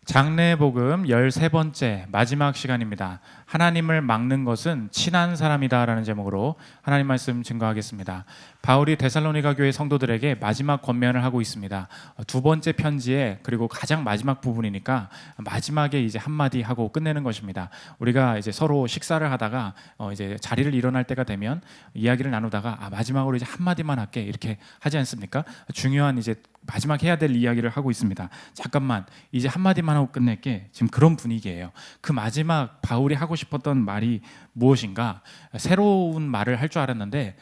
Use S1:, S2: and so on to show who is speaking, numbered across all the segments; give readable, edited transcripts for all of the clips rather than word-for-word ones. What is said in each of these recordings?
S1: 장래복음 13번째 마지막 시간입니다. 하나님을 막는 것은 친한 사람이다라는 제목으로 하나님 말씀 증거하겠습니다. 바울이 데살로니가 교회 성도들에게 마지막 권면을 하고 있습니다. 두 번째 편지에 그리고 가장 마지막 부분이니까 마지막에 이제 한마디 하고 끝내는 것입니다. 우리가 이제 서로 식사를 하다가 이제 자리를 일어날 때가 되면 이야기를 나누다가 마지막으로 이제 한마디만 할게 이렇게 하지 않습니까? 중요한 이제 마지막 해야 될 이야기를 하고 있습니다. 잠깐만 이제 한마디만 하고 끝낼게. 지금 그런 분위기예요. 그 마지막 바울이 하고 싶었던 말이 무엇인가? 새로운 말을 할 줄 알았는데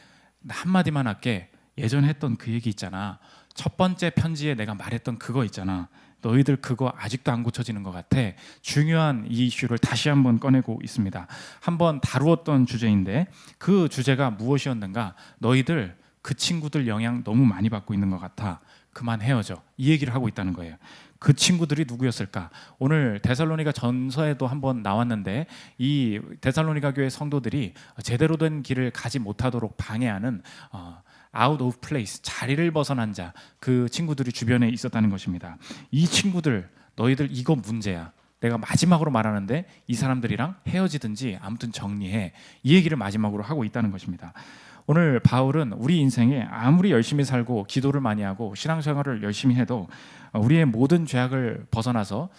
S1: 한마디만 할게. 예전에 했던 그 얘기 있잖아. 첫 번째 편지에 내가 말했던 그거 있잖아. 너희들 그거 아직도 안 고쳐지는 것 같아. 중요한 이 이슈를 다시 한번 꺼내고 있습니다. 한번 다루었던 주제인데 그 주제가 무엇이었는가? 너희들 그 친구들 영향 너무 많이 받고 있는 것 같아. 그만 헤어져. 이 얘기를 하고 있다는 거예요. 그 친구들이 누구였을까? 오늘 데살로니가 전서에도 한번 나왔는데 이 데살로니가 교회 성도들이 제대로 된 길을 가지 못하도록 방해하는 out of place, 자리를 벗어난 자, 그 친구들이 주변에 있었다는 것입니다. 이 친구들, 너희들 이거 문제야. 내가 마지막으로 말하는데 이 사람들이랑 헤어지든지 아무튼 정리해. 이 얘기를 마지막으로 하고 있다는 것입니다. 오늘 바울은 우리 인생에 아무리 열심히 살고 기도를 많이 하고 신앙생활을 열심히 해도 우리의 모든 죄악을 벗어나서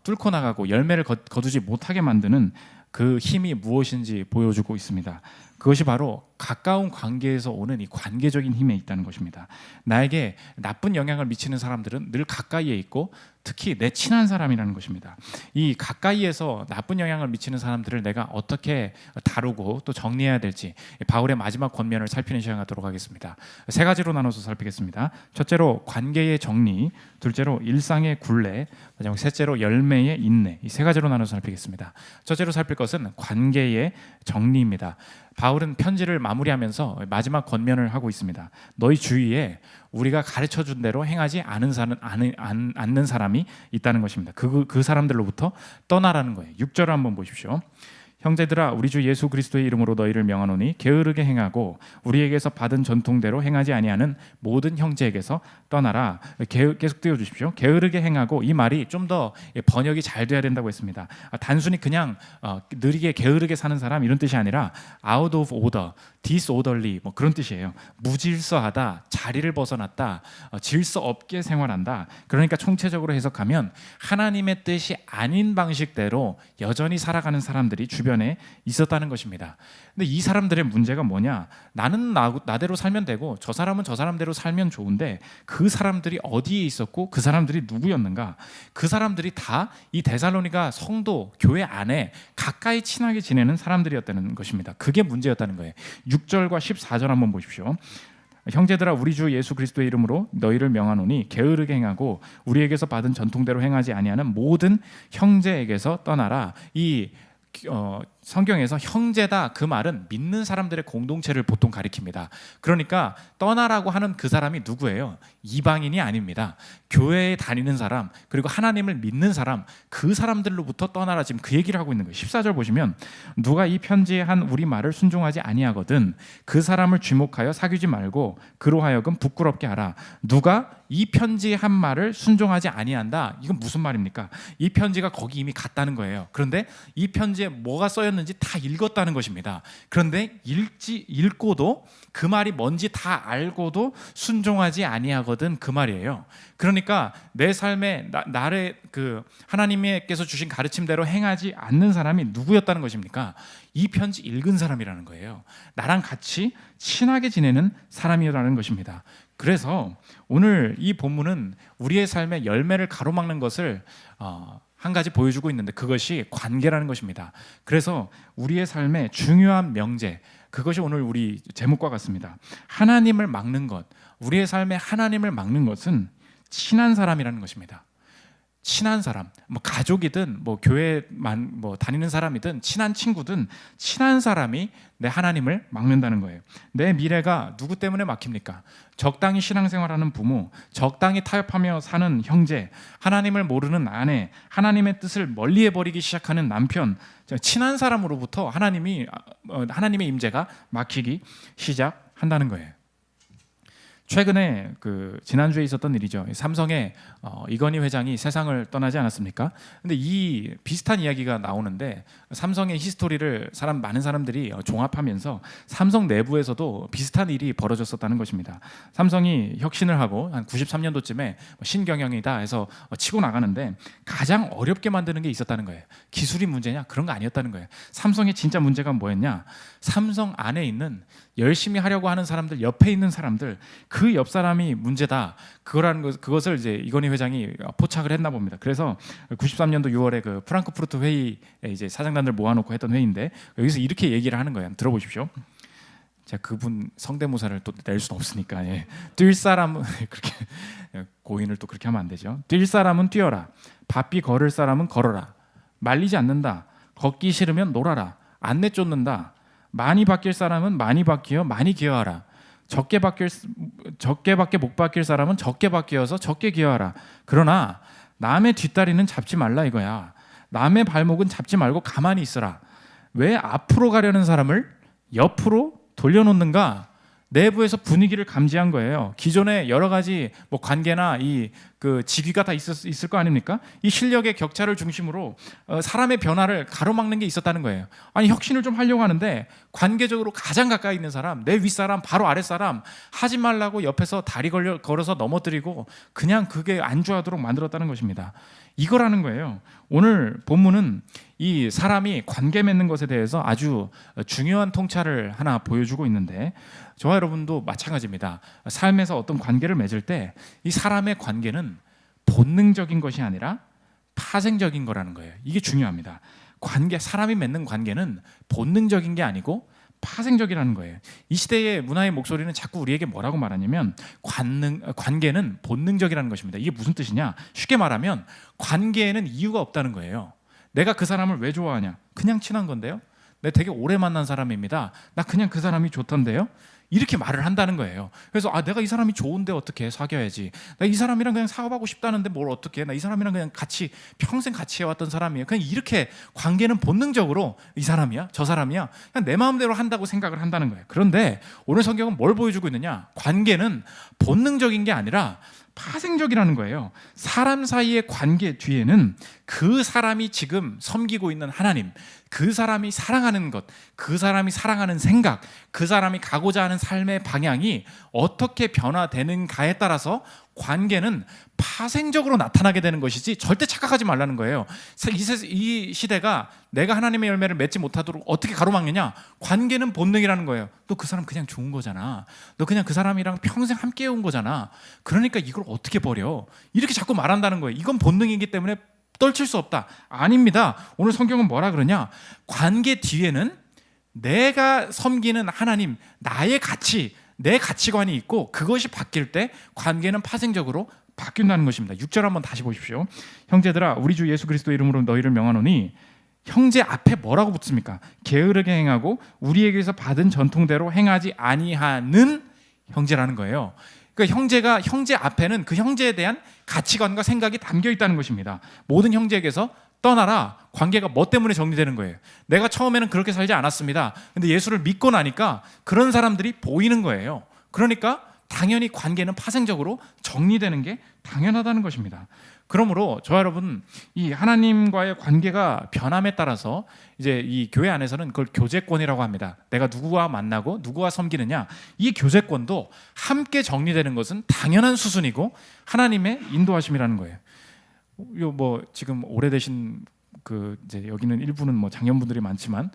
S1: 뚫고 나가고 열매를 거두지 못하게 만드는 그 힘이 무엇인지 보여주고 있습니다. 그것이 바로 가까운 관계에서 오는 이 관계적인 힘에 있다는 것입니다. 나에게 나쁜 영향을 미치는 사람들은 늘 가까이에 있고 특히 내 친한 사람이라는 것입니다. 이 가까이에서 나쁜 영향을 미치는 사람들을 내가 어떻게 다루고 또 정리해야 될지 바울의 마지막 권면을 살피는 시간 갖도록 하겠습니다. 세 가지로 나눠서 살피겠습니다. 첫째로 관계의 정리, 둘째로 일상의 굴레, 마지막 셋째로 열매의 인내. 이 세 가지로 나눠서 살피겠습니다. 첫째로 살필 것은 관계의 정리입니다. 바울은 편지를 마무리하면서 마지막 권면을 하고 있습니다. 너희 주위에 우리가 가르쳐준 대로 행하지 않는 사람이 있다는 것입니다. 그 사람들로부터 떠나라는 거예요. 6절을 한번 보십시오. 형제들아 우리 주 예수 그리스도의 이름으로 너희를 명하노니 게으르게 행하고 우리에게서 받은 전통대로 행하지 아니하는 모든 형제에게서 떠나라. 계속 띄워주십시오. 게으르게 행하고, 이 말이 좀 더 번역이 잘 돼야 된다고 했습니다. 단순히 그냥 느리게 게으르게 사는 사람 이런 뜻이 아니라 out of order, disorderly 뭐 그런 뜻이에요. 무질서하다, 자리를 벗어났다, 질서 없게 생활한다. 그러니까 총체적으로 해석하면 하나님의 뜻이 아닌 방식대로 여전히 살아가는 사람들이 주변에 있었다는 것입니다. 근데 이 사람들의 문제가 뭐냐? 나는 나대로 살면 되고 저 사람은 저 사람대로 살면 좋은데 그 사람들이 어디에 있었고 그 사람들이 누구였는가? 그 사람들이 다 이 데살로니가 성도 교회 안에 가까이 친하게 지내는 사람들이었다는 것입니다. 그게 문제였다는 거예요. 6절과 14절 한번 보십시오. 형제들아 우리 주 예수 그리스도의 이름으로 너희를 명하노니 게으르게 행하고 우리에게서 받은 전통대로 행하지 아니하는 모든 형제에게서 떠나라. 이 성경에서 형제다 그 말은 믿는 사람들의 공동체를 보통 가리킵니다. 그러니까 떠나라고 하는 그 사람이 누구예요? 이방인이 아닙니다. 교회에 다니는 사람, 그리고 하나님을 믿는 사람, 그 사람들로부터 떠나라. 지금 그 얘기를 하고 있는 거예요. 14절 보시면 누가 이 편지에 한 우리 말을 순종하지 아니하거든 그 사람을 주목하여 사귀지 말고 그로 하여금 부끄럽게 하라. 누가 이 편지에 한 말을 순종하지 아니한다. 이건 무슨 말입니까? 이 편지가 거기 이미 갔다는 거예요. 그런데 이 편지에 뭐가 써였는지 다 읽었다는 것입니다. 그런데 읽고도 그 말이 뭔지 다 알고도 순종하지 아니하거든 그 말이에요. 그러니까 내 삶에 나를 그 하나님께서 주신 가르침대로 행하지 않는 사람이 누구였다는 것입니까? 이 편지 읽은 사람이라는 거예요. 나랑 같이 친하게 지내는 사람이라는 것입니다. 그래서 오늘 이 본문은 우리의 삶의 열매를 가로막는 것을 한 가지 보여주고 있는데 그것이 관계라는 것입니다. 그래서 우리의 삶의 중요한 명제, 그것이 오늘 우리 제목과 같습니다. 하나님을 막는 것, 우리의 삶에 하나님을 막는 것은 친한 사람이라는 것입니다. 친한 사람, 뭐 가족이든 뭐 교회만 뭐 다니는 사람이든 친한 친구든 친한 사람이 내 하나님을 막는다는 거예요. 내 미래가 누구 때문에 막힙니까? 적당히 신앙생활하는 부모, 적당히 타협하며 사는 형제, 하나님을 모르는 아내, 하나님의 뜻을 멀리해버리기 시작하는 남편, 친한 사람으로부터 하나님의 임재가 막히기 시작한다는 거예요. 최근에 지난주에 있었던 일이죠. 삼성의 이건희 회장이 세상을 떠나지 않았습니까? 근데 이 비슷한 이야기가 나오는데 삼성의 히스토리를 많은 사람들이 종합하면서 삼성 내부에서도 비슷한 일이 벌어졌었다는 것입니다. 삼성이 혁신을 하고 한 93년도쯤에 신경영이다 해서 치고 나가는데 가장 어렵게 만드는 게 있었다는 거예요. 기술이 문제냐? 그런 거 아니었다는 거예요. 삼성의 진짜 문제가 뭐였냐? 삼성 안에 있는 열심히 하려고 하는 사람들, 옆에 있는 사람들, 그 옆 사람이 문제다. 그것을 이제 이건희 회장이 포착을 했나 봅니다. 그래서 93년도 6월에 그 프랑크푸르트 회의에 이제 사장단들 모아놓고 했던 회의인데 여기서 이렇게 얘기를 하는 거예요. 들어보십시오. 제가 그분 성대모사를 또 낼 수는 없으니까 뛸 사람은 그렇게 고인을 또 그렇게 하면 안 되죠. 뛸 사람은 뛰어라. 바삐 걸을 사람은 걸어라. 말리지 않는다. 걷기 싫으면 놀아라. 안 내쫓는다. 많이 바뀔 사람은 많이 바뀌어 많이 기여하라. 적게밖에 못 바뀔 사람은 적게 바뀌어서 적게 기여하라. 그러나 남의 뒷다리는 잡지 말라 이거야. 남의 발목은 잡지 말고 가만히 있어라. 왜 앞으로 가려는 사람을 옆으로 돌려놓는가? 내부에서 분위기를 감지한 거예요. 기존에 여러 가지 관계나 직위가 다 있을 거 아닙니까? 이 실력의 격차를 중심으로 사람의 변화를 가로막는 게 있었다는 거예요. 아니 혁신을 좀 하려고 하는데 관계적으로 가장 가까이 있는 사람, 내 윗사람, 바로 아랫사람 하지 말라고 옆에서 다리 걸어서 넘어뜨리고 그냥 그게 안주하도록 만들었다는 것입니다. 이거라는 거예요. 오늘 본문은 이 사람이 관계 맺는 것에 대해서 아주 중요한 통찰을 하나 보여주고 있는데 저와 여러분도 마찬가지입니다. 삶에서 어떤 관계를 맺을 때 이 사람의 관계는 본능적인 것이 아니라 파생적인 거라는 거예요. 이게 중요합니다. 사람이 맺는 관계는 본능적인 게 아니고 파생적이라는 거예요. 이 시대의 문화의 목소리는 자꾸 우리에게 뭐라고 말하냐면 관계는 본능적이라는 것입니다. 이게 무슨 뜻이냐? 쉽게 말하면 관계에는 이유가 없다는 거예요. 내가 그 사람을 왜 좋아하냐? 그냥 친한 건데요. 내가 되게 오래 만난 사람입니다. 나 그냥 그 사람이 좋던데요. 이렇게 말을 한다는 거예요. 그래서 내가 이 사람이 좋은데 어떻게 사귀어야지. 나 이 사람이랑 그냥 사업하고 싶다는데 뭘 어떻게 해. 나 이 사람이랑 그냥 평생 같이 해왔던 사람이에요. 그냥 이렇게 관계는 본능적으로 이 사람이야 저 사람이야 그냥 내 마음대로 한다고 생각을 한다는 거예요. 그런데 오늘 성경은 뭘 보여주고 있느냐? 관계는 본능적인 게 아니라 파생적이라는 거예요. 사람 사이의 관계 뒤에는 그 사람이 지금 섬기고 있는 하나님, 그 사람이 사랑하는 것, 그 사람이 사랑하는 생각, 그 사람이 가고자 하는 삶의 방향이 어떻게 변화되는가에 따라서 관계는 파생적으로 나타나게 되는 것이지 절대 착각하지 말라는 거예요. 이 시대가 내가 하나님의 열매를 맺지 못하도록 어떻게 가로막느냐? 관계는 본능이라는 거예요. 너 그 사람 그냥 좋은 거잖아. 너 그냥 그 사람이랑 평생 함께 해온 거잖아. 그러니까 이걸 어떻게 버려? 이렇게 자꾸 말한다는 거예요. 이건 본능이기 때문에 떨칠 수 없다. 아닙니다. 오늘 성경은 뭐라 그러냐? 관계 뒤에는 내가 섬기는 하나님, 나의 가치, 내 가치관이 있고 그것이 바뀔 때 관계는 파생적으로 바뀐다는 것입니다. 6절 한번 다시 보십시오. 형제들아 우리 주 예수 그리스도 이름으로 너희를 명하노니 형제 앞에 뭐라고 붙습니까? 게으르게 행하고 우리에게서 받은 전통대로 행하지 아니하는 형제라는 거예요. 그러니까 형제 앞에는 그 형제에 대한 가치관과 생각이 담겨 있다는 것입니다. 모든 형제에게서 떠나라. 관계가 뭐 때문에 정리되는 거예요? 내가 처음에는 그렇게 살지 않았습니다. 근데 예수를 믿고 나니까 그런 사람들이 보이는 거예요. 그러니까 당연히 관계는 파생적으로 정리되는 게 당연하다는 것입니다. 그러므로 저와 여러분, 이 하나님과의 관계가 변함에 따라서 이제 이 교회 안에서는 그걸 교제권이라고 합니다. 내가 누구와 만나고 누구와 섬기느냐, 이 교제권도 함께 정리되는 것은 당연한 수순이고 하나님의 인도하심이라는 거예요. 지금 오래되신 이제 여기는 일부는 장년분들이 많지만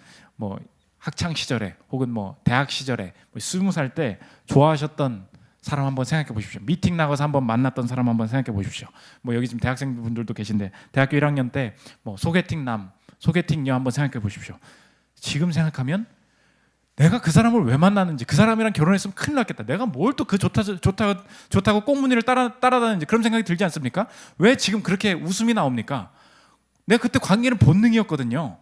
S1: 학창 시절에 혹은 대학 시절에 20살 때 좋아하셨던 사람 한번 생각해 보십시오. 미팅 나가서 한번 만났던 사람 한번 생각해 보십시오. 여기 지금 대학생분들도 계신데 대학교 1학년 때 소개팅남, 소개팅녀 한번 생각해 보십시오. 지금 생각하면 내가 그 사람을 왜 만났는지, 그 사람이랑 결혼했으면 큰일 났겠다. 내가 뭘 또 좋다고 꽁무니를 따라다니는지 그런 생각이 들지 않습니까? 왜 지금 그렇게 웃음이 나옵니까? 내가 그때 관계는 본능이었거든요.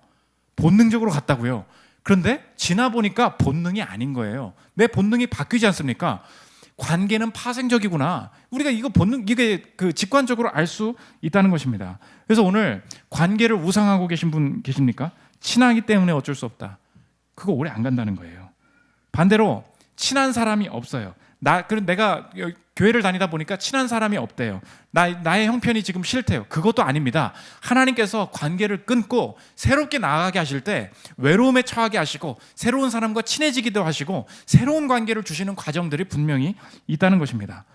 S1: 본능적으로 갔다고요. 그런데 지나 보니까 본능이 아닌 거예요. 내 본능이 바뀌지 않습니까? 관계는 파생적이구나. 우리가 이게 직관적으로 알 수 있다는 것입니다. 그래서 오늘 관계를 우상하고 계신 분 계십니까? 친하기 때문에 어쩔 수 없다. 그거 오래 안 간다는 거예요. 반대로 친한 사람이 없어요. 그럼 내가 교회를 다니다 보니까 친한 사람이 없대요. 나의 형편이 지금 싫대요. 그것도 아닙니다. 하나님께서 관계를 끊고 새롭게 나아가게 하실 때 외로움에 처하게 하시고 새로운 사람과 친해지기도 하시고 새로운 관계를 주시는 과정들이 분명히 있다는 것입니다.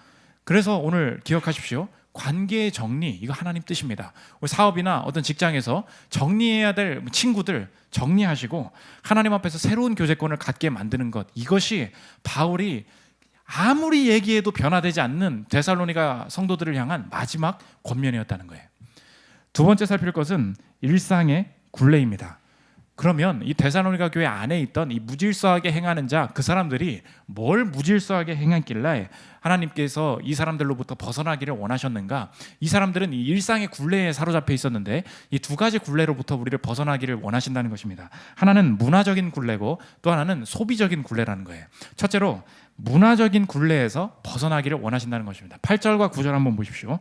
S1: 그래서 오늘 기억하십시오. 관계의 정리, 이거 하나님 뜻입니다. 사업이나 어떤 직장에서 정리해야 될 친구들 정리하시고 하나님 앞에서 새로운 교제권을 갖게 만드는 것, 이것이 바울이 아무리 얘기해도 변화되지 않는 데살로니가 성도들을 향한 마지막 권면이었다는 거예요. 두 번째 살필 것은 일상의 굴레입니다. 그러면 이 데살로니가 교회 안에 있던 이 무질서하게 행하는 자, 그 사람들이 뭘 무질서하게 행했길래 하나님께서 이 사람들로부터 벗어나기를 원하셨는가? 이 사람들은 이 일상의 굴레에 사로잡혀 있었는데 이 두 가지 굴레로부터 우리를 벗어나기를 원하신다는 것입니다. 하나는 문화적인 굴레고 또 하나는 소비적인 굴레라는 거예요. 첫째로 문화적인 굴레에서 벗어나기를 원하신다는 것입니다. 8절과 9절 한번 보십시오.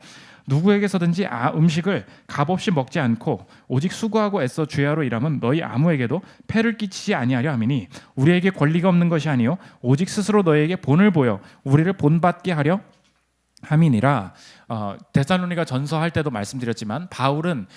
S1: 누구에게서든지 음식을 값없이 먹지 않고 오직 수고하고 애써 주야로 일하면 너희 아무에게도 폐를 끼치지 아니하려 함이니 우리에게 권리가 없는 것이 아니요 오직 스스로 너희에게 본을 보여 우리를 본받게 하려 함이니라. 데살로니가 전서할 때도 말씀드렸지만 바울은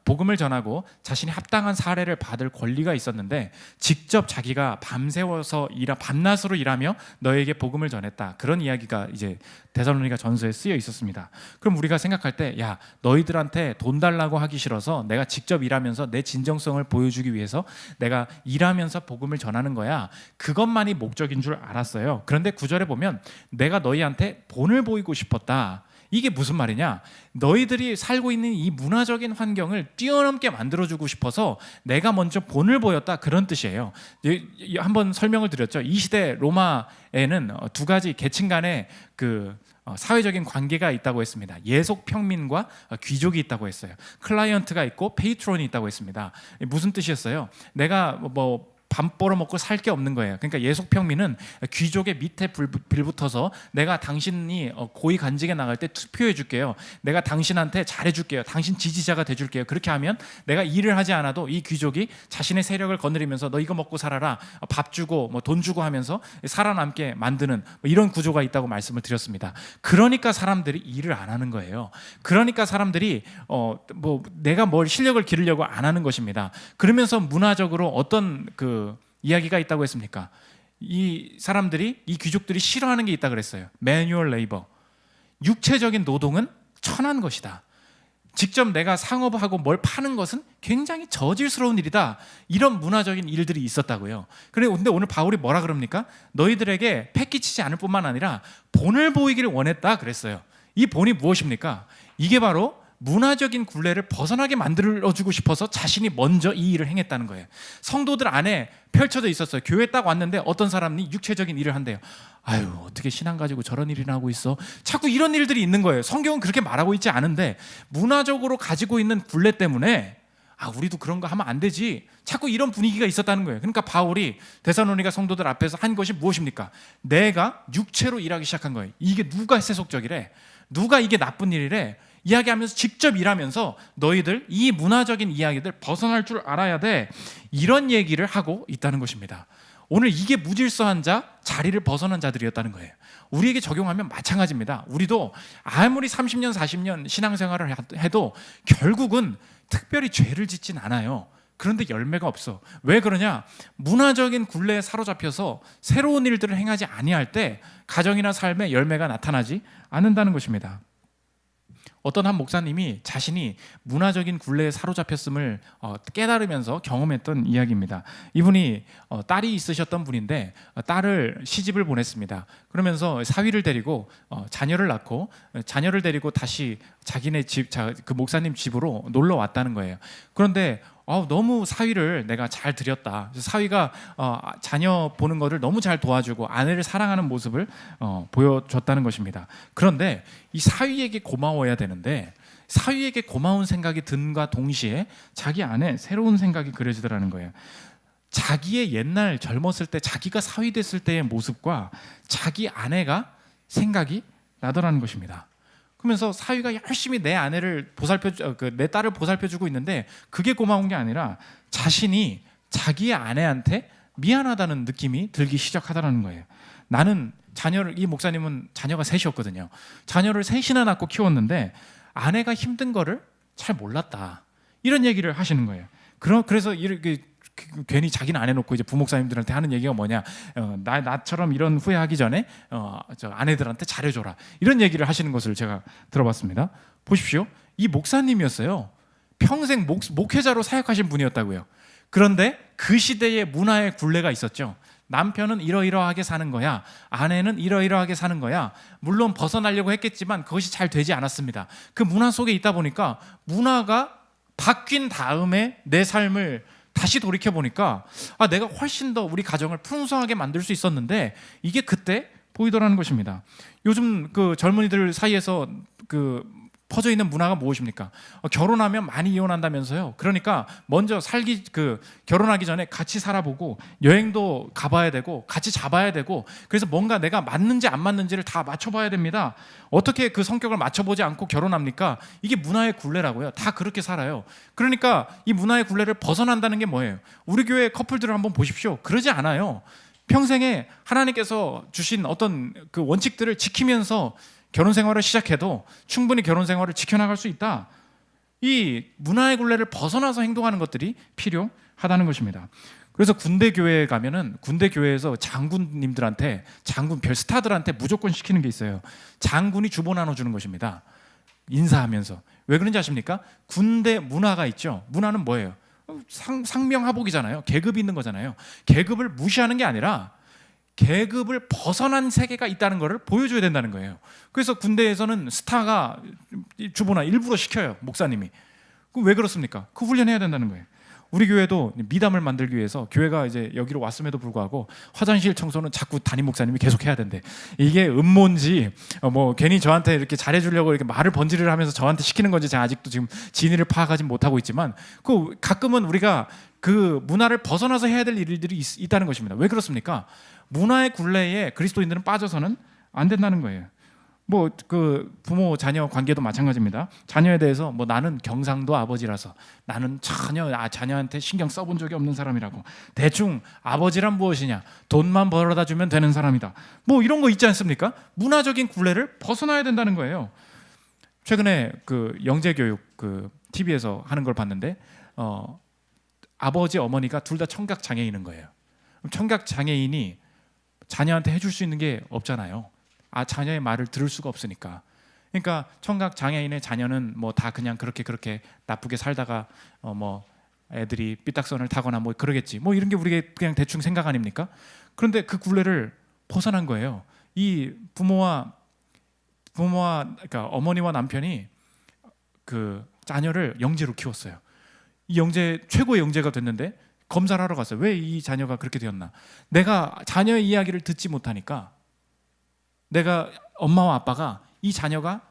S1: 복음을 전하고 자신이 합당한 사례를 받을 권리가 있었는데 직접 자기가 밤새워서 밤낮으로 일하며 너에게 복음을 전했다. 그런 이야기가 이제 데살로니가 전서에 쓰여 있었습니다. 그럼 우리가 생각할 때 야, 너희들한테 돈 달라고 하기 싫어서 내가 직접 일하면서 내 진정성을 보여주기 위해서 내가 일하면서 복음을 전하는 거야. 그것만이 목적인 줄 알았어요. 그런데 9절에 보면 내가 너희한테 본을 보이고 싶었다. 이게 무슨 말이냐? 너희들이 살고 있는 이 문화적인 환경을 뛰어넘게 만들어주고 싶어서 내가 먼저 본을 보였다, 그런 뜻이에요. 한번 설명을 드렸죠. 이 시대 로마에는 두 가지 계층 간의 사회적인 관계가 있다고 했습니다. 예속 평민과 귀족이 있다고 했어요. 클라이언트가 있고 페이트론이 있다고 했습니다. 무슨 뜻이었어요? 내가 밥 벌어먹고 살 게 없는 거예요. 그러니까 예속평민은 귀족의 밑에 빌붙어서 내가 당신이 고위 간직에 나갈 때 투표해 줄게요. 내가 당신한테 잘해 줄게요. 당신 지지자가 돼 줄게요. 그렇게 하면 내가 일을 하지 않아도 이 귀족이 자신의 세력을 거느리면서 너 이거 먹고 살아라, 밥 주고 돈 주고 하면서 살아남게 만드는 이런 구조가 있다고 말씀을 드렸습니다. 그러니까 사람들이 일을 안 하는 거예요. 그러니까 사람들이 내가 뭘 실력을 기르려고 안 하는 것입니다. 그러면서 문화적으로 어떤 이야기가 있다고 했습니까? 이 사람들이, 이 귀족들이 싫어하는 게 있다 그랬어요. 매뉴얼 레이버, 육체적인 노동은 천한 것이다. 직접 내가 상업하고 뭘 파는 것은 굉장히 저질스러운 일이다. 이런 문화적인 일들이 있었다고요. 그런데 오늘 바울이 뭐라 그럽니까? 너희들에게 패 끼치지 않을 뿐만 아니라 본을 보이기를 원했다 그랬어요. 이 본이 무엇입니까? 이게 바로 문화적인 굴레를 벗어나게 만들어주고 싶어서 자신이 먼저 이 일을 행했다는 거예요. 성도들 안에 펼쳐져 있었어요. 교회 딱 왔는데 어떤 사람이 육체적인 일을 한대요. 아유, 어떻게 신앙 가지고 저런 일이나 하고 있어? 자꾸 이런 일들이 있는 거예요. 성경은 그렇게 말하고 있지 않은데 문화적으로 가지고 있는 굴레 때문에 우리도 그런 거 하면 안 되지, 자꾸 이런 분위기가 있었다는 거예요. 그러니까 바울이 데살로니가 성도들 앞에서 한 것이 무엇입니까? 내가 육체로 일하기 시작한 거예요. 이게 누가 세속적이래? 누가 이게 나쁜 일이래? 이야기하면서 직접 일하면서 너희들 이 문화적인 이야기들 벗어날 줄 알아야 돼, 이런 얘기를 하고 있다는 것입니다. 오늘 이게 무질서한 자, 자리를 벗어난 자들이었다는 거예요. 우리에게 적용하면 마찬가지입니다. 우리도 아무리 30년 40년 신앙생활을 해도 결국은 특별히 죄를 짓진 않아요. 그런데 열매가 없어. 왜 그러냐? 문화적인 굴레에 사로잡혀서 새로운 일들을 행하지 아니할 때 가정이나 삶에 열매가 나타나지 않는다는 것입니다. 어떤 한 목사님이 자신이 문화적인 굴레에 사로잡혔음을 깨달으면서 경험했던 이야기입니다. 이분이 딸이 있으셨던 분인데 딸을 시집을 보냈습니다. 그러면서 사위를 데리고 자녀를 낳고 자녀를 데리고 다시 자기네 집, 그 목사님 집으로 놀러 왔다는 거예요. 그런데 너무 사위를 내가 잘 들였다. 사위가 자녀 보는 거를 너무 잘 도와주고 아내를 사랑하는 모습을 보여줬다는 것입니다. 그런데 이 사위에게 고마워야 되는데 사위에게 고마운 생각이 든과 동시에 자기 안에 새로운 생각이 그려지더라는 거예요. 자기의 옛날 젊었을 때, 자기가 사위 됐을 때의 모습과 자기 아내가 생각이 나더라는 것입니다. 그러면서 사위가 열심히 내 아내를 내 딸을 보살펴주고 있는데 그게 고마운 게 아니라 자신이 자기의 아내한테 미안하다는 느낌이 들기 시작하더라는 거예요. 나는 자녀를, 이 목사님은 자녀가 셋이었거든요. 자녀를 셋이나 낳고 키웠는데 아내가 힘든 거를 잘 몰랐다. 이런 얘기를 하시는 거예요. 그래서 이렇게 괜히 자기는 안 해놓고 이제 부목사님들한테 하는 얘기가 뭐냐, 나처럼 이런 후회하기 전에 저 아내들한테 잘해줘라, 이런 얘기를 하시는 것을 제가 들어봤습니다. 보십시오, 이 목사님이었어요. 평생 목회자로 사역하신 분이었다고요. 그런데 그 시대에 문화의 굴레가 있었죠. 남편은 이러이러하게 사는 거야, 아내는 이러이러하게 사는 거야. 물론 벗어나려고 했겠지만 그것이 잘 되지 않았습니다. 그 문화 속에 있다 보니까 문화가 바뀐 다음에 내 삶을 다시 돌이켜보니까 내가 훨씬 더 우리 가정을 풍성하게 만들 수 있었는데 이게 그때 보이더라는 것입니다. 요즘 그 젊은이들 사이에서 퍼져 있는 문화가 무엇입니까? 결혼하면 많이 이혼한다면서요. 그러니까 먼저 결혼하기 전에 같이 살아보고 여행도 가봐야 되고 같이 잡아야 되고, 그래서 뭔가 내가 맞는지 안 맞는지를 다 맞춰봐야 됩니다. 어떻게 그 성격을 맞춰보지 않고 결혼합니까? 이게 문화의 굴레라고요. 다 그렇게 살아요. 그러니까 이 문화의 굴레를 벗어난다는 게 뭐예요? 우리 교회 커플들을 한번 보십시오. 그러지 않아요. 평생에 하나님께서 주신 어떤 그 원칙들을 지키면서 결혼 생활을 시작해도 충분히 결혼 생활을 지켜나갈 수 있다. 이 문화의 굴레를 벗어나서 행동하는 것들이 필요하다는 것입니다. 그래서 군대 교회에 가면은 군대 교회에서 장군님들한테, 장군 별 스타들한테 무조건 시키는 게 있어요. 장군이 주보 나눠주는 것입니다. 인사하면서. 왜 그런지 아십니까? 군대 문화가 있죠. 문화는 뭐예요? 상명하복이잖아요. 계급이 있는 거잖아요. 계급을 무시하는 게 아니라 계급을 벗어난 세계가 있다는 것을 보여줘야 된다는 거예요. 그래서 군대에서는 스타가 주보나 일부러 시켜요, 목사님이. 그럼 왜 그렇습니까? 그 훈련해야 된다는 거예요. 우리 교회도 미담을 만들기 위해서 교회가 이제 여기로 왔음에도 불구하고 화장실 청소는 자꾸 담임 목사님이 계속 해야 된대. 이게 음모인지 괜히 저한테 이렇게 잘해주려고 이렇게 말을 번지르르 하면서 저한테 시키는 건지 제가 아직도 지금 진위를 파악하지 못하고 있지만, 가끔은 우리가 그 문화를 벗어나서 해야 될 일들이 있다는 것입니다. 왜 그렇습니까? 문화의 굴레에 그리스도인들은 빠져서는 안 된다는 거예요. 부모 자녀 관계도 마찬가지입니다. 자녀에 대해서 나는 경상도 아버지라서 나는 전혀 자녀한테 신경 써본 적이 없는 사람이라고, 대충 아버지란 무엇이냐, 돈만 벌어다 주면 되는 사람이다, 이런 거 있지 않습니까? 문화적인 굴레를 벗어나야 된다는 거예요. 최근에 영재교육 TV에서 하는 걸 봤는데 아버지 어머니가 둘 다 청각 장애인인 거예요. 그럼 청각 장애인이 자녀한테 해줄 수 있는 게 없잖아요. 자녀의 말을 들을 수가 없으니까. 그러니까 청각 장애인의 자녀는 다 그냥 그렇게 나쁘게 살다가 애들이 삐딱선을 타거나 그러겠지, 이런 게 우리가 그냥 대충 생각 아닙니까? 그런데 그 굴레를 벗어난 거예요. 이 부모와 그러니까 어머니와 남편이 그 자녀를 영재로 키웠어요. 이 최고의 영재가 됐는데 검사를 하러 갔어요. 왜 이 자녀가 그렇게 되었나? 내가 자녀의 이야기를 듣지 못하니까, 내가 엄마와 아빠가 이 자녀가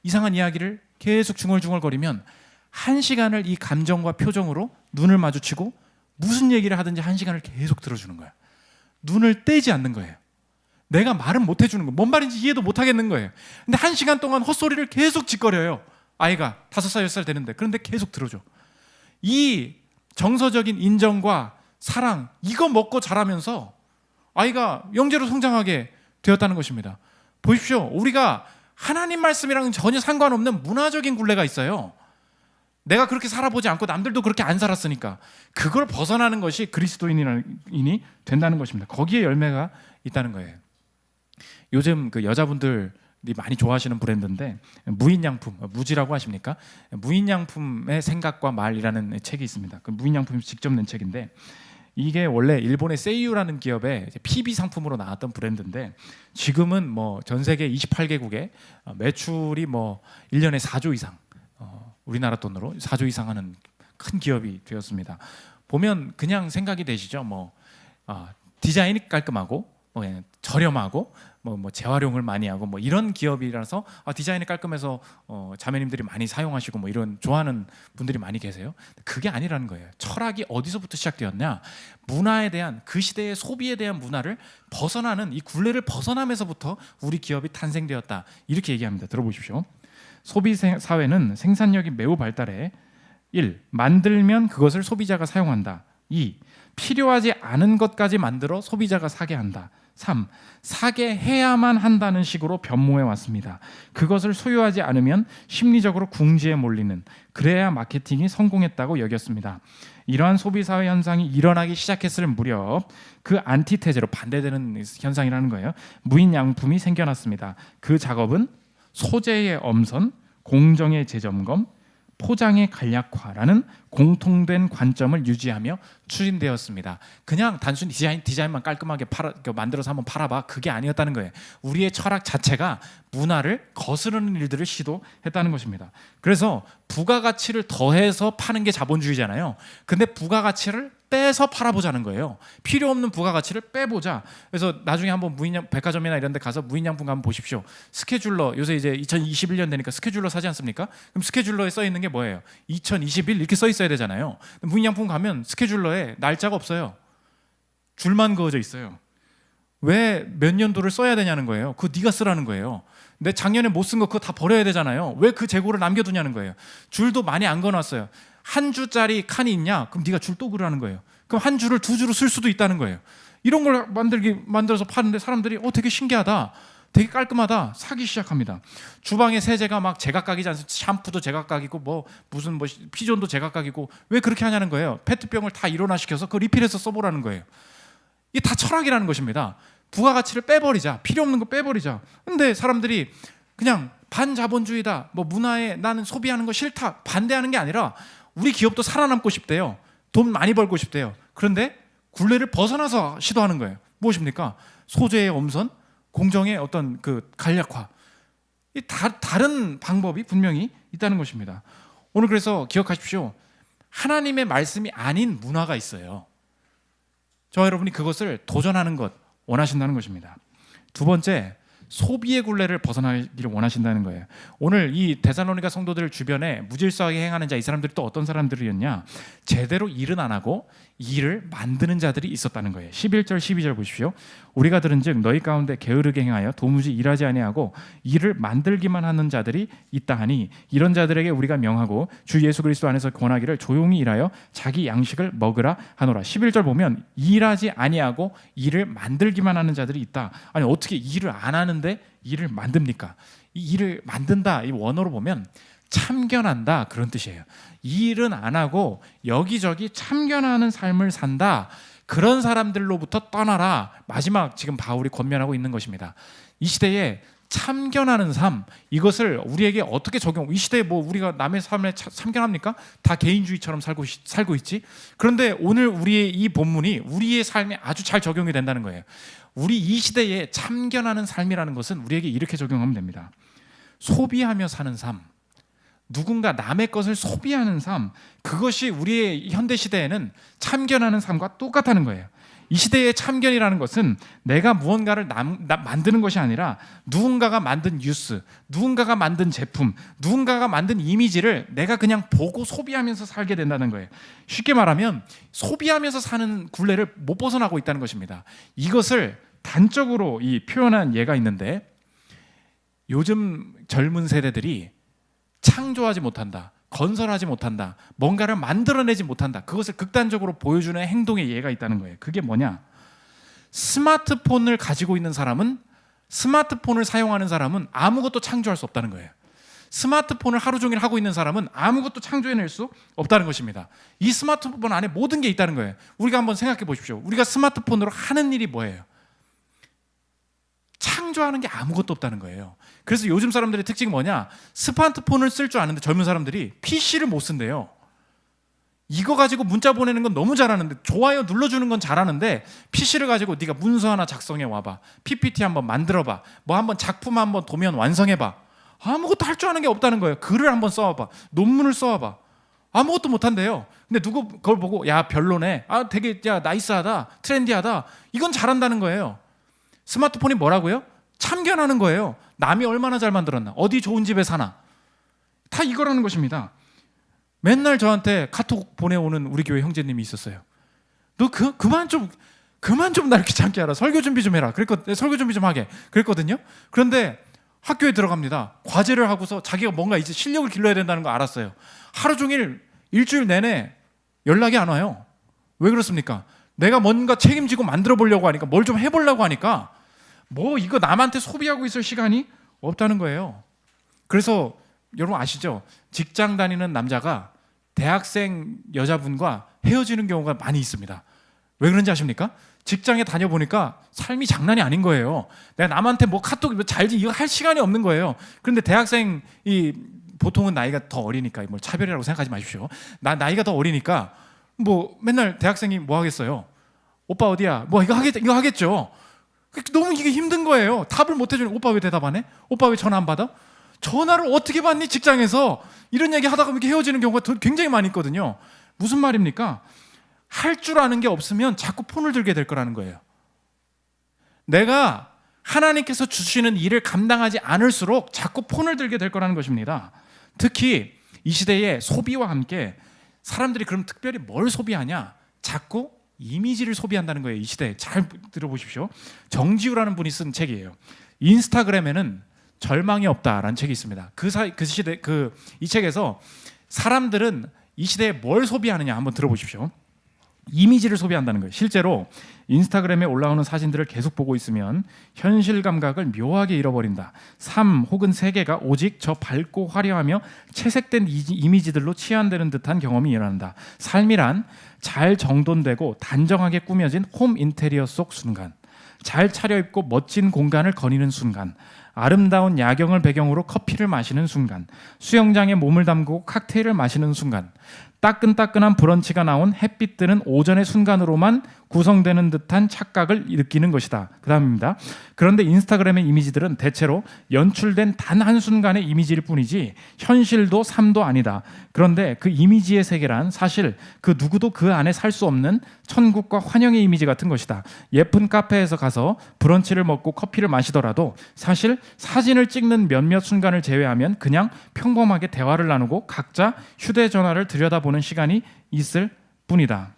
S1: 이상한 이야기를 계속 중얼중얼거리면 1시간을 이 감정과 표정으로 눈을 마주치고 무슨 얘기를 하든지 1시간을 계속 들어주는 거야. 눈을 떼지 않는 거예요. 내가 말은 못 해주는 거예요. 뭔 말인지 이해도 못 하겠는 거예요. 근데 1시간 동안 헛소리를 계속 짓거려요. 아이가 5살, 6살 되는데. 그런데 계속 들어줘. 이 정서적인 인정과 사랑, 이거 먹고 자라면서 아이가 영재로 성장하게 되었다는 것입니다. 보십시오. 우리가 하나님 말씀이랑은 전혀 상관없는 문화적인 굴레가 있어요. 내가 그렇게 살아보지 않고 남들도 그렇게 안 살았으니까 그걸 벗어나는 것이 그리스도인이 된다는 것입니다. 거기에 열매가 있다는 거예요. 요즘 여자분들이 많이 좋아하시는 브랜드인데 무인양품, 무지라고 하십니까? 무인양품의 생각과 말이라는 책이 있습니다. 그 무인양품이 직접 낸 책인데, 이게 원래 일본의 세이유라는 기업의 PB 상품으로 나왔던 브랜드인데 지금은 전 세계 28개국에 매출이 1년에 4조 이상, 우리나라 돈으로 4조 이상 하는 큰 기업이 되었습니다. 보면 그냥 생각이 되시죠? 디자인이 깔끔하고 저렴하고 재활용을 많이 하고 이런 기업이라서 디자인이 깔끔해서 자매님들이 많이 사용하시고 이런 좋아하는 분들이 많이 계세요. 그게 아니라는 거예요. 철학이 어디서부터 시작되었냐? 문화에 대한, 그 시대의 소비에 대한 문화를 벗어나는, 이 굴레를 벗어나면서부터 우리 기업이 탄생되었다, 이렇게 얘기합니다. 들어보십시오. 소비 사회는 생산력이 매우 발달해 1. 만들면 그것을 소비자가 사용한다. 2. 필요하지 않은 것까지 만들어 소비자가 사게 한다.
S2: 3. 사게 해야만 한다는 식으로 변모해 왔습니다. 그것을 소유하지 않으면 심리적으로 궁지에 몰리는, 그래야 마케팅이 성공했다고 여겼습니다. 이러한 소비사회 현상이 일어나기 시작했을 무렵 그 안티테제로 반대되는 현상이라는 거예요. 무인양품이 생겨났습니다. 그 작업은 소재의 엄선, 공정의 재점검, 포장의 간략화라는 공통된 관점을 유지하며 추진되었습니다. 그냥 단순히 디자인만 깔끔하게 만들어서 한번 팔아봐, 그게 아니었다는 거예요. 우리의 철학 자체가 문화를 거스르는 일들을 시도했다는 것입니다. 그래서 부가가치를 더해서 파는 게 자본주의잖아요. 근데 부가가치를 빼서 팔아보자는 거예요. 필요 없는 부가가치를 빼보자. 그래서 나중에 한번 백화점이나 이런 데 가서 무인양품 가면 보십시오. 스케줄러, 요새 이제 2021년 되니까 스케줄러 사지 않습니까? 그럼 스케줄러에 써 있는 게 뭐예요? 2021 이렇게 써 있어야 되잖아요. 무인양품 가면 스케줄러에 날짜가 없어요. 줄만 그어져 있어요. 왜 몇 년도를 써야 되냐는 거예요. 그거 네가 쓰라는 거예요. 내 작년에 못 쓴 거 그거 다 버려야 되잖아요. 왜 그 재고를 남겨두냐는 거예요. 줄도 많이 안 그어놨어요. 한 주짜리 칸이 있냐? 그럼 네가 줄 또 그러는 거예요. 그럼 한 주를 두 주로 쓸 수도 있다는 거예요. 이런 걸 만들어서 파는데 사람들이 되게 신기하다, 되게 깔끔하다, 사기 시작합니다. 주방에 세제가 막 제각각이지 않습니까? 샴푸도 제각각이고 무슨 피존도 제각각이고, 왜 그렇게 하냐는 거예요. 페트병을 다 일원화시켜서 그 리필해서 써보라는 거예요. 이게 다 철학이라는 것입니다. 부가가치를 빼버리자, 필요 없는 거 빼버리자. 근데 사람들이 그냥 반자본주의다, 문화에 나는 소비하는 거 싫다, 반대하는 게 아니라 우리 기업도 살아남고 싶대요. 돈 많이 벌고 싶대요. 그런데 굴레를 벗어나서 시도하는 거예요. 무엇입니까? 소재의 엄선, 공정의 어떤 그 간략화. 다른 방법이 분명히 있다는 것입니다. 오늘 그래서 기억하십시오. 하나님의 말씀이 아닌 문화가 있어요. 저와 여러분이 그것을 도전하는 것 원하신다는 것입니다. 두 번째, 소비의 굴레를 벗어나기를 원하신다는 거예요. 오늘 이 데살로니가 성도들 주변에 무질서하게 행하는 자, 이 사람들이 또 어떤 사람들이었냐? 제대로 일은 안 하고 일을 만드는 자들이 있었다는 거예요. 11절 12절 보십시오. 우리가 들은즉 너희 가운데 게으르게 행하여 도무지 일하지 아니하고 일을 만들기만 하는 자들이 있다 하니, 이런 자들에게 우리가 명하고 주 예수 그리스도 안에서 권하기를 조용히 일하여 자기 양식을 먹으라 하노라. 11절 보면 일하지 아니하고 일을 만들기만 하는 자들이 있다. 아니, 어떻게 일을 안 하는데 일을 만듭니까? 이 일을 만든다, 이 원어로 보면 참견한다, 그런 뜻이에요. 일은 안 하고 여기저기 참견하는 삶을 산다. 그런 사람들로부터 떠나라. 마지막 지금 바울이 권면하고 있는 것입니다. 이 시대에 참견하는 삶, 이것을 우리에게 어떻게 이 시대에 우리가 남의 삶에 참견합니까? 다 개인주의처럼 살고 있지. 그런데 오늘 우리의 이 본문이 우리의 삶에 아주 잘 적용이 된다는 거예요. 우리 이 시대에 참견하는 삶이라는 것은 우리에게 이렇게 적용하면 됩니다. 소비하며 사는 삶, 누군가 남의 것을 소비하는 삶, 그것이 우리의 현대 시대에는 참견하는 삶과 똑같다는 거예요. 이 시대의 참견이라는 것은 내가 무언가를 만드는 것이 아니라 누군가가 만든 뉴스, 누군가가 만든 제품, 누군가가 만든 이미지를 내가 그냥 보고 소비하면서 살게 된다는 거예요. 쉽게 말하면 소비하면서 사는 굴레를 못 벗어나고 있다는 것입니다. 이것을 단적으로 표현한 예가 있는데, 요즘 젊은 세대들이 창조하지 못한다, 건설하지 못한다, 뭔가를 만들어내지 못한다, 그것을 극단적으로 보여주는 행동의 예가 있다는 거예요. 그게 뭐냐? 스마트폰을 가지고 있는 사람은, 스마트폰을 사용하는 사람은 아무것도 창조할 수 없다는 거예요. 스마트폰을 하루 종일 하고 있는 사람은 아무것도 창조해낼 수 없다는 것입니다. 이 스마트폰 안에 모든 게 있다는 거예요. 우리가 한번 생각해 보십시오. 우리가 스마트폰으로 하는 일이 뭐예요? 창조하는 게 아무것도 없다는 거예요. 그래서 요즘 사람들의 특징이 뭐냐? 스마트폰을 쓸 줄 아는데 젊은 사람들이 PC를 못 쓴대요. 이거 가지고 문자 보내는 건 너무 잘하는데, 좋아요 눌러주는 건 잘하는데, PC를 가지고 네가 문서 하나 작성해 와봐, PPT 한번 만들어봐, 한번 작품 한번 도면 완성해봐, 아무것도 할 줄 아는 게 없다는 거예요. 글을 한번 써와봐, 논문을 써와봐, 아무것도 못한대요. 근데 누구 그걸 보고 야 별로네, 되게 나이스하다, 트렌디하다, 이건 잘한다는 거예요. 스마트폰이 뭐라고요? 참견하는 거예요. 남이 얼마나 잘 만들었나, 어디 좋은 집에 사나, 다 이거라는 것입니다. 맨날 저한테 카톡 보내오는 우리 교회 형제님이 있었어요. 너 그만 좀 나 이렇게 참게 하라, 설교 준비 좀 해라, 설교 준비 좀 하게 그랬거든요. 그런데 학교에 들어갑니다. 과제를 하고서 자기가 뭔가 이제 실력을 길러야 된다는 거 알았어요. 하루 종일 일주일 내내 연락이 안 와요. 왜 그렇습니까?
S1: 내가 뭔가 책임지고 만들어 보려고 하니까, 뭘 좀 해보려고 하니까 뭐 이거 남한테 소비하고 있을 시간이 없다는 거예요. 그래서 여러분 아시죠? 직장 다니는 남자가 대학생 여자분과 헤어지는 경우가 많이 있습니다. 왜 그런지 아십니까? 직장에 다녀보니까 삶이 장난이 아닌 거예요. 내가 남한테 뭐 카톡 잘지 이거 할 시간이 없는 거예요. 그런데 대학생이 보통은 나이가 더 어리니까, 뭘 차별이라고 생각하지 마십시오. 나이가 더 어리니까 뭐 맨날 대학생이 뭐 하겠어요? 오빠 어디야? 뭐 이거 하겠죠. 너무 이게 힘든 거예요. 답을 못 해주는. 오빠 왜 대답 안 해? 오빠 왜 전화 안 받아? 전화를 어떻게 받니? 직장에서 이런 얘기 하다가 이렇게 헤어지는 경우가 굉장히 많이 있거든요. 무슨 말입니까? 할 줄 아는 게 없으면 자꾸 폰을 들게 될 거라는 거예요. 내가 하나님께서 주시는 일을 감당하지 않을수록 자꾸 폰을 들게 될 거라는 것입니다. 특히 이 시대의 소비와 함께 사람들이 그럼 특별히 뭘 소비하냐? 자꾸 이미지를 소비한다는 거예요. 이 시대에. 잘 들어보십시오. 정지우라는 분이 쓴 책이에요. 인스타그램에는 절망이 없다라는 책이 있습니다. 이 책에서 사람들은 이 시대에 뭘 소비하느냐 한번 들어보십시오. 이미지를 소비한다는 거예요. 실제로 인스타그램에 올라오는 사진들을 계속 보고 있으면 현실 감각을 묘하게 잃어버린다. 삶 혹은 세계가 오직 저 밝고 화려하며 채색된 이미지들로 치환되는 듯한 경험이 일어난다. 삶이란 잘 정돈되고 단정하게 꾸며진 홈 인테리어 속 순간, 잘 차려입고 멋진 공간을 거니는 순간, 아름다운 야경을 배경으로 커피를 마시는 순간, 수영장에 몸을 담그고 칵테일을 마시는 순간, 따끈따끈한 브런치가 나온 햇빛 뜨는 오전의 순간으로만 구성되는 듯한 착각을 느끼는 것이다. 그 다음입니다. 그런데 인스타그램의 이미지들은 대체로 연출된 단 한순간의 이미지일 뿐이지 현실도 삶도 아니다. 그런데 그 이미지의 세계란 사실 그 누구도 그 안에 살 수 없는 천국과 환영의 이미지 같은 것이다. 예쁜 카페에서 가서 브런치를 먹고 커피를 마시더라도 사실 사진을 찍는 몇몇 순간을 제외하면 그냥 평범하게 대화를 나누고 각자 휴대전화를 들여다보는 시간이 있을 뿐이다.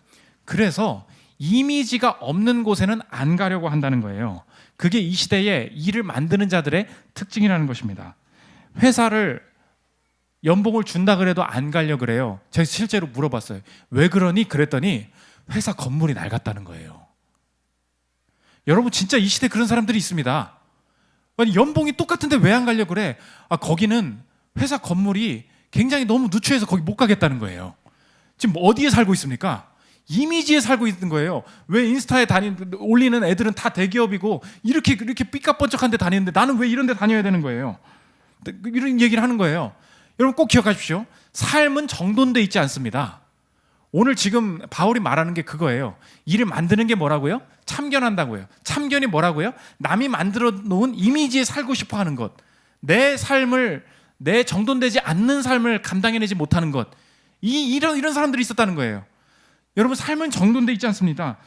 S1: 그래서 이미지가 없는 곳에는 안 가려고 한다는 거예요. 그게 이 시대에 일을 만드는 자들의 특징이라는 것입니다. 회사를 연봉을 준다 그래도 안 가려고 그래요. 제가 실제로 물어봤어요. 왜 그러니? 그랬더니 회사 건물이 낡았다는 거예요. 여러분 진짜 이 시대에 그런 사람들이 있습니다. 아니 연봉이 똑같은데 왜 안 가려고 그래? 거기는 회사 건물이 굉장히 너무 누추해서 거기 못 가겠다는 거예요. 지금 어디에 살고 있습니까? 이미지에 살고 있는 거예요. 왜 인스타에 올리는 애들은 다 대기업이고 이렇게 삐까뻔쩍한 데 다니는데 나는 왜 이런 데 다녀야 되는 거예요? 이런 얘기를 하는 거예요. 여러분 꼭 기억하십시오. 삶은 정돈돼 있지 않습니다. 오늘 지금 바울이 말하는 게 그거예요. 일을 만드는 게 뭐라고요? 참견한다고요. 참견이 뭐라고요? 남이 만들어 놓은 이미지에 살고 싶어 하는 것. 내 삶을, 내 정돈되지 않는 삶을 감당해내지 못하는 것. 이런 사람들이 있었다는 거예요. 여러분 삶은 정돈돼 있지 않습니다.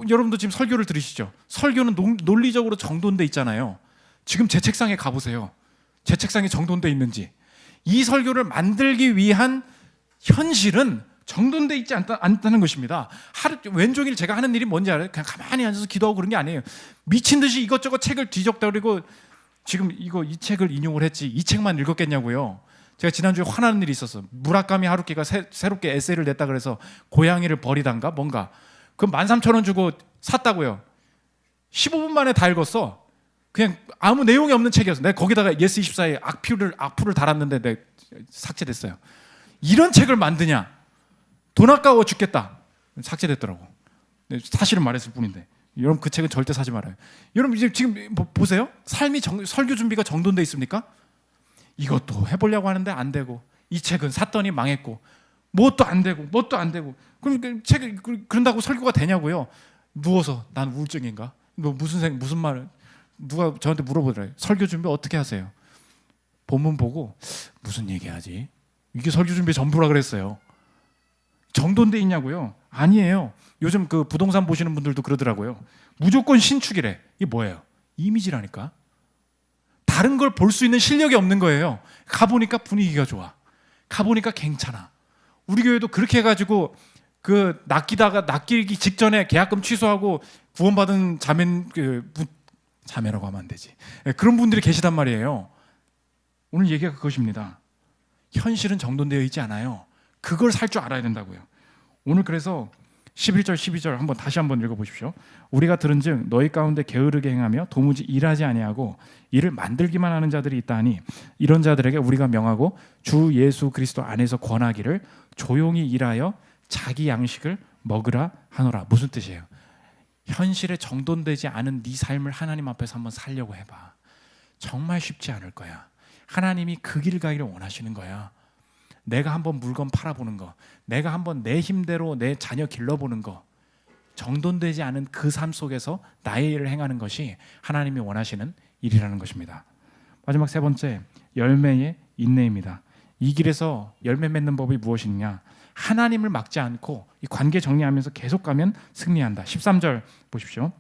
S1: 여러분도 지금 설교를 들으시죠? 설교는 논리적으로 정돈돼 있잖아요. 지금 제 책상에 가보세요. 제 책상에 정돈돼 있는지. 이 설교를 만들기 위한 현실은 정돈돼 있지 않다는 것입니다. 왼종일 제가 하는 일이 뭔지 알아요? 그냥 가만히 앉아서 기도하고 그런 게 아니에요. 미친 듯이 이것저것 책을 뒤적다 그리고 지금 이 책을 인용을 했지 이 책만 읽었겠냐고요. 제가 지난주에 화나는 일이 있었어. 무라카미 하루키가 새롭게 에세이를 냈다 그래서 고양이를 버리단가 뭔가. 그럼 13,000원 주고 샀다고요. 15분 만에 다 읽었어. 그냥 아무 내용이 없는 책이었어. 내가 거기다가 예스24에 악플을 달았는데 내가 삭제됐어요. 이런 책을 만드냐? 돈 아까워 죽겠다. 삭제됐더라고. 사실은 말했을 뿐인데. 여러분 그 책은 절대 사지 말아요. 여러분 이제 지금 보세요. 삶이 설교 준비가 정돈돼 있습니까? 이것도 해보려고 하는데 안 되고 이 책은 샀더니 망했고 뭣도 안 되고 그럼 그 책을 그런다고 설교가 되냐고요? 누워서 난 우울증인가? 뭐 무슨 말을 누가 저한테 물어보더래요. 설교 준비 어떻게 하세요? 본문 보고 무슨 얘기하지? 이게 설교 준비 전부라 그랬어요. 정돈돼 있냐고요? 아니에요. 요즘 그 부동산 보시는 분들도 그러더라고요. 무조건 신축이래. 이게 뭐예요? 이미지라니까. 다른 걸 볼 수 있는 실력이 없는 거예요. 가보니까 분위기가 좋아. 가보니까 괜찮아. 우리 교회도 그렇게 해가지고 그 낚이기 직전에 계약금 취소하고 구원받은 자매라고 하면 안 되지. 그런 분들이 계시단 말이에요. 오늘 얘기가 그것입니다. 현실은 정돈되어 있지 않아요. 그걸 살 줄 알아야 된다고요. 오늘 그래서
S2: 11절 12절 한번 다시 한번 읽어보십시오. 우리가 들은즉 너희 가운데 게으르게 행하며 도무지 일하지 아니하고 이를 만들기만 하는 자들이 있다니 이런 자들에게 우리가 명하고 주 예수 그리스도 안에서 권하기를 조용히 일하여 자기 양식을 먹으라 하노라. 무슨 뜻이에요? 현실에 정돈되지 않은 네 삶을 하나님 앞에서 한번 살려고 해봐. 정말 쉽지 않을 거야. 하나님이 그 길 가기를 원하시는 거야. 내가 한번 물건 팔아보는 거, 내가 한번 내 힘대로 내 자녀 길러보는 거, 정돈되지 않은 그 삶 속에서 나의 일을 행하는 것이 하나님이 원하시는 일이라는 것입니다. 마지막 세 번째, 열매의 인내입니다. 이 길에서 열매 맺는 법이 무엇이냐? 하나님을 막지 않고 이 관계 정리하면서 계속 가면 승리한다. 13절 보십시오.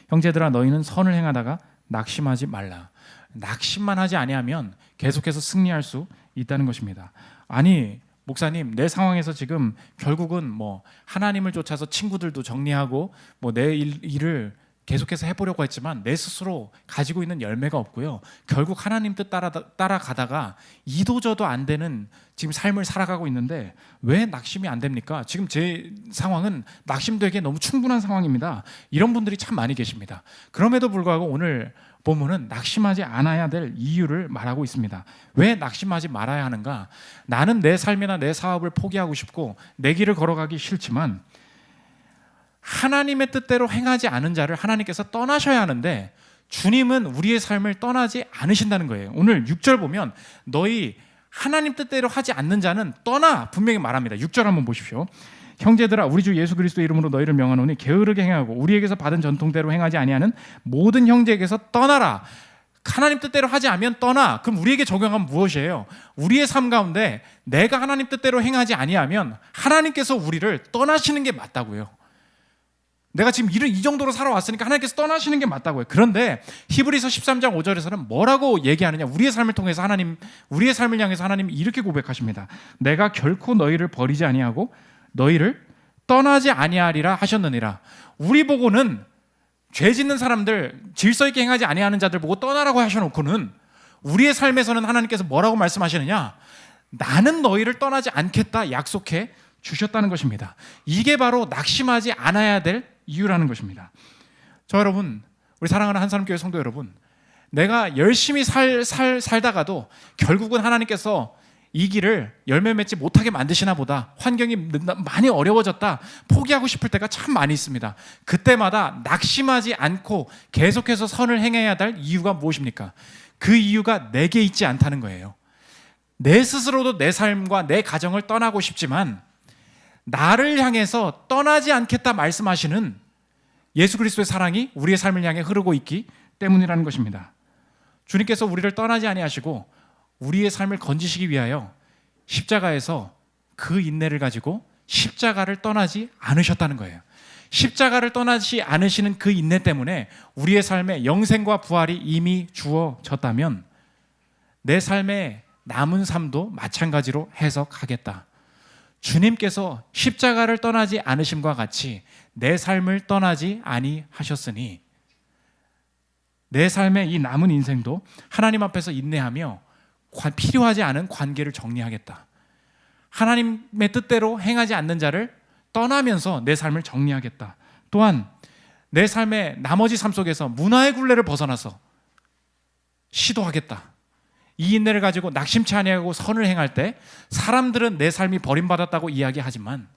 S2: 형제들아 너희는 선을 행하다가 낙심하지 말라. 낙심만 하지 아니하면 계속해서 승리할 수 있다는 것입니다. 아니 목사님, 내 상황에서 지금 결국은 뭐 하나님을 쫓아서 친구들도 정리하고 뭐 내 일을 계속해서 해보려고 했지만 내 스스로 가지고 있는 열매가 없고요. 결국 하나님 뜻 따라가다가 이도저도 안 되는 지금 삶을 살아가고 있는데 왜 낙심이 안 됩니까? 지금 제 상황은 낙심되기에 너무 충분한 상황입니다. 이런 분들이 참 많이 계십니다. 그럼에도 불구하고 오늘 본문은 낙심하지 않아야 될 이유를 말하고 있습니다. 왜 낙심하지 말아야 하는가? 나는 내 삶이나 내 사업을 포기하고 싶고 내 길을 걸어가기 싫지만 하나님의 뜻대로 행하지 않은 자를 하나님께서 떠나셔야 하는데 주님은 우리의 삶을 떠나지 않으신다는 거예요. 오늘 6절 보면 너희 하나님 뜻대로 하지 않는 자는 떠나 분명히 말합니다. 6절 한번 보십시오. 형제들아 우리 주 예수 그리스도 이름으로 너희를 명하노니 게으르게 행하고 우리에게서 받은 전통대로 행하지 아니하는 모든 형제에게서 떠나라. 하나님 뜻대로 하지 않으면 떠나. 그럼 우리에게 적용하면 무엇이에요? 우리의 삶 가운데 내가 하나님 뜻대로 행하지 아니하면 하나님께서 우리를 떠나시는 게 맞다고요. 내가 지금 일을 이 정도로 살아왔으니까 하나님께서 떠나시는 게 맞다고요. 그런데 히브리서 13장 5절에서는 뭐라고 얘기하느냐? 우리의 삶을 통해서 하나님, 우리의 삶을 향해서 하나님이 이렇게 고백하십니다. 내가 결코 너희를 버리지 아니하고 너희를 떠나지 아니하리라 하셨느니라. 우리 보고는 죄 짓는 사람들, 질서 있게 행하지 아니하는 자들 보고 떠나라고 하셔놓고는 우리의 삶에서는 하나님께서 뭐라고 말씀하시느냐? 나는 너희를 떠나지 않겠다 약속해 주셨다는 것입니다. 이게 바로 낙심하지 않아야 될 이유라는 것입니다. 저 여러분, 우리 사랑하는 한사람교회 성도 여러분, 내가 열심히 살다가도 결국은 하나님께서 이 길을 열매 맺지 못하게 만드시나 보다, 환경이 많이 어려워졌다, 포기하고 싶을 때가 참 많이 있습니다. 그때마다 낙심하지 않고 계속해서 선을 행해야 될 이유가 무엇입니까? 그 이유가 내게 있지 않다는 거예요. 내 스스로도 내 삶과 내 가정을 떠나고 싶지만 나를 향해서 떠나지 않겠다 말씀하시는 예수 그리스도의 사랑이 우리의 삶을 향해 흐르고 있기 때문이라는 것입니다. 주님께서 우리를 떠나지 아니하시고 우리의 삶을 건지시기 위하여 십자가에서 그 인내를 가지고 십자가를 떠나지 않으셨다는 거예요. 십자가를 떠나지 않으시는 그 인내 때문에 우리의 삶에 영생과 부활이 이미 주어졌다면 내 삶의 남은 삶도 마찬가지로 해석하겠다. 주님께서 십자가를 떠나지 않으심과 같이 내 삶을 떠나지 아니하셨으니 내 삶의 이 남은 인생도 하나님 앞에서 인내하며 필요하지 않은 관계를 정리하겠다. 하나님의 뜻대로 행하지 않는 자를 떠나면서 내 삶을 정리하겠다. 또한 내 삶의 나머지 삶 속에서 문화의 굴레를 벗어나서 시도하겠다. 이 인내를 가지고 낙심치 아니하고 선을 행할 때 사람들은 내 삶이 버림받았다고 이야기하지만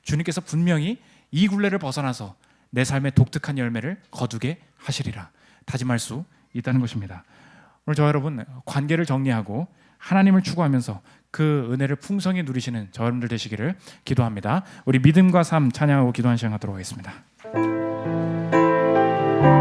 S2: 주님께서 분명히 이 굴레를 벗어나서 내 삶의 독특한 열매를 거두게 하시리라 다짐할 수 있다는 것입니다. 오늘 저와 여러분 관계를 정리하고 하나님을 추구하면서 그 은혜를 풍성히 누리시는 저 여러분들 되시기를 기도합니다. 우리 믿음과 삶 찬양하고 기도하는 시간 갖도록 하겠습니다.